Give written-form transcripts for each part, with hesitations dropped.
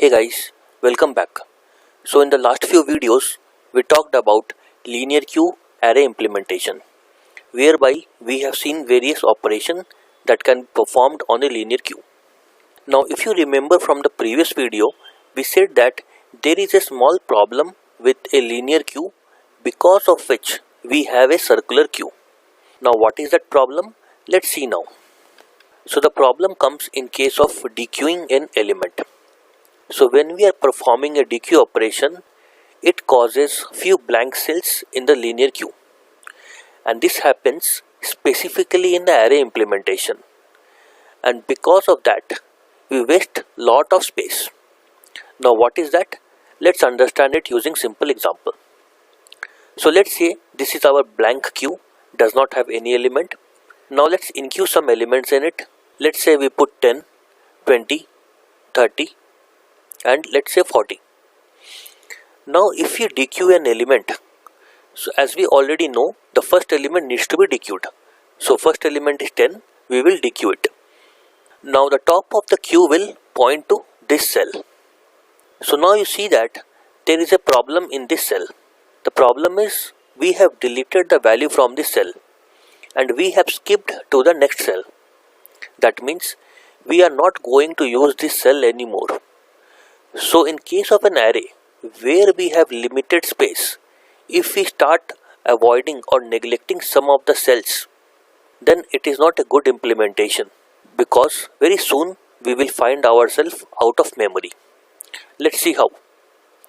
Hey guys, welcome back. So in the last few videos, we talked about linear queue array implementation, whereby we have seen various operations that can be performed on a linear queue. Now if you remember from the previous video, we said that there is a small problem with a linear queue because of which we have a circular queue. Now what is that problem? Let's see now. So the problem comes in case of dequeuing an element. So when we are performing a dequeue operation, it causes few blank cells in the linear queue, and this happens specifically in the array implementation, and because of that we waste lot of space. Now what is that? Let's understand it using simple example. So let's say this is our blank queue, does not have any element. Now let's enqueue some elements in it. Let's say we put 10, 20, 30 and let's say 40. Now if you dequeue an element, so as we already know, the first element needs to be dequeued. So first element is 10, we will dequeue it. Now the top of the queue will point to this cell. So now you see that there is a problem in this cell. The problem is we have deleted the value from this cell and we have skipped to the next cell. That means we are not going to use this cell anymore. So in case of an array where we have limited space, if we start avoiding or neglecting some of the cells, then it is not a good implementation, because very soon we will find ourselves out of memory. Let's see how.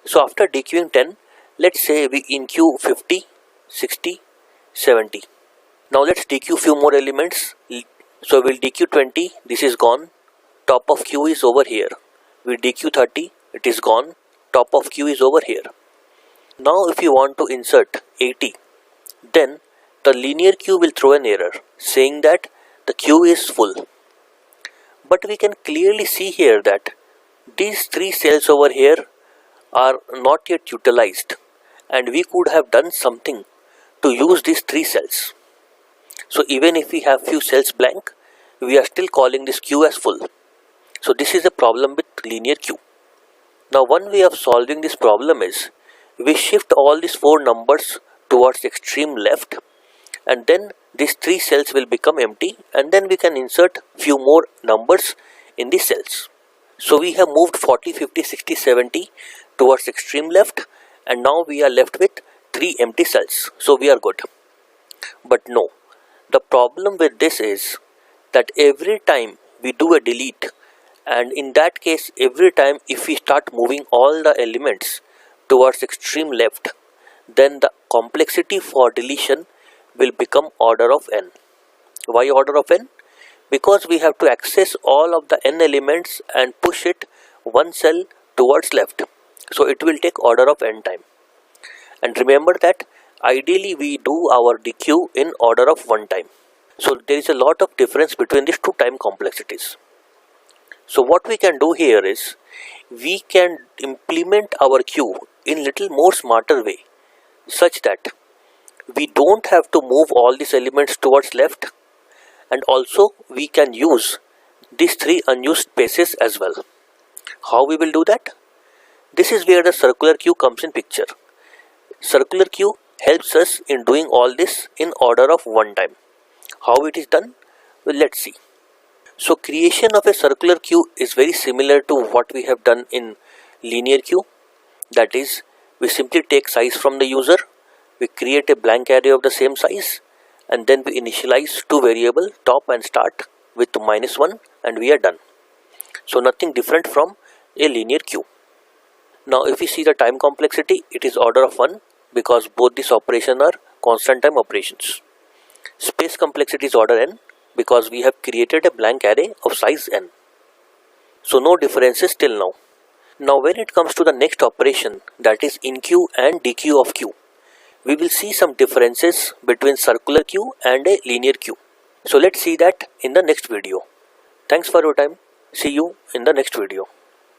So after dequeuing 10, let's say we enqueue 50, 60, 70. Now let's dequeue few more elements. So we'll dequeue 20, this is gone, top of queue is over here. We dequeue 30, it is gone, top of queue is over here. Now if you want to insert 80, then the linear queue will throw an error saying that the queue is full. But we can clearly see here that these three cells over here are not yet utilized, and we could have done something to use these three cells. So even if we have few cells blank, we are still calling this queue as full. So this is a problem with linear queue. Now one way of solving this problem is we shift all these four numbers towards extreme left, and then these three cells will become empty, and then we can insert few more numbers in these cells. So we have moved 40, 50, 60, 70 towards extreme left, and now we are left with three empty cells. So we are good. But no, the problem with this is that every time we do a delete, and in that case every time if we start moving all the elements towards extreme left, then the complexity for deletion will become order of n. Why order of n? Because we have to access all of the n elements and push it one cell towards left. So it will take order of n time. And remember that ideally we do our dequeue in order of one time. So there is a lot of difference between these two time complexities. So what we can do here is we can implement our queue in little more smarter way, such that we don't have to move all these elements towards left, and also we can use these three unused spaces as well. How we will do that? This is where the circular queue comes in picture. Circular queue helps us in doing all this in order of one time. How it is done? Well, let's see. So creation of a circular queue is very similar to what we have done in linear queue. That is, we simply take size from the user, we create a blank array of the same size, and then we initialize two variables, top and start, with -1, and we are done. So nothing different from a linear queue. Now if we see the time complexity, it is order of 1 because both these operations are constant time operations. Space complexity is order n because we have created a blank array of size n. So no differences till now. Now when it comes to the next operation, that is enqueue and dequeue of queue, we will see some differences between circular queue and a linear queue. So let's see that in the next video. Thanks for your time. See you in the next video.